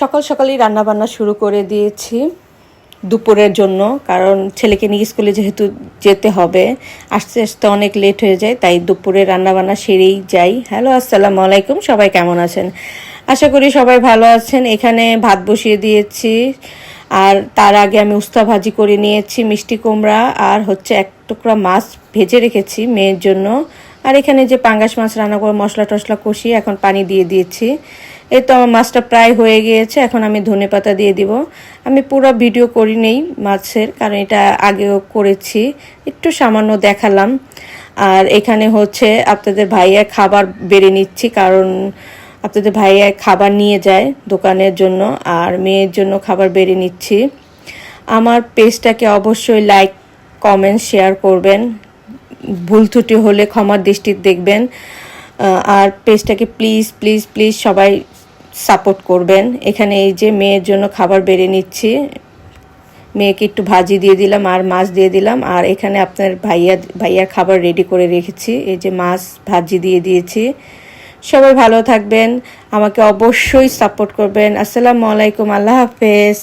সকাল সকালই রান্না বান্না শুরু করে দিয়েছি দুপুরের জন্য, কারণ ছেলেকে নিয়ে স্কুলে যেহেতু যেতে হবে, আস্তে আস্তে অনেক লেট হয়ে যায়, তাই দুপুরে রান্না বান্না সেরেই যাই। হ্যালো, আসসালামু আলাইকুম, সবাই কেমন আছেন? আশা করি সবাই ভালো আছেন। এখানে ভাত বসিয়ে দিয়েছি, আর তার আগে আমি উস্তা ভাজি করে নিয়েছি, মিষ্টি কুমড়া আর হচ্ছে এক টুকরা মাছ ভেজে রেখেছি মেয়ের জন্য। আর এখানে যে পাঙ্গাস মাছ রান্না করে মশলা টশলা কষিয়ে এখন পানি দিয়ে দিয়েছি। এই তো আমার মাছটা প্রায় হয়ে গিয়েছে, এখন আমি ধনেপাতা দিয়ে দিব। আমি পুরো ভিডিও করি নেই মাছের, কারণ এটা আগেও করেছি, একটু সামান্য দেখালাম। আর এখানে হচ্ছে আপনাদের ভাইয়া খাবার বেড়ে নিচ্ছি, কারণ আপনাদের ভাইয়া খাবার নিয়ে যায় দোকানের জন্য, আর মেয়ের জন্য খাবার বেড়ে নিচ্ছি। আমার পেজটাকে অবশ্যই লাইক, কমেন্ট, শেয়ার করবেন। ভুল ত্রুটি হলে ক্ষমার দৃষ্টিতে দেখবেন। আর পেজটাকে প্লিজ প্লিজ প্লিজ সবাই সাপোর্ট করবেন। এখানে এই যে মেয়ের জন্য খাবার বেড়ে নিচ্ছি, মেয়েকে একটু ভাজি দিয়ে দিলাম আর মাছ দিয়ে দিলাম। আর এখানে আপনার ভাইয়ার খাবার রেডি করে রেখেছি, এই যে মাছ ভাজি দিয়ে দিয়েছি। সবাই ভালো থাকবেন, আমাকে অবশ্যই সাপোর্ট করবেন। আসসালামু আলাইকুম, আল্লাহ হাফেজ।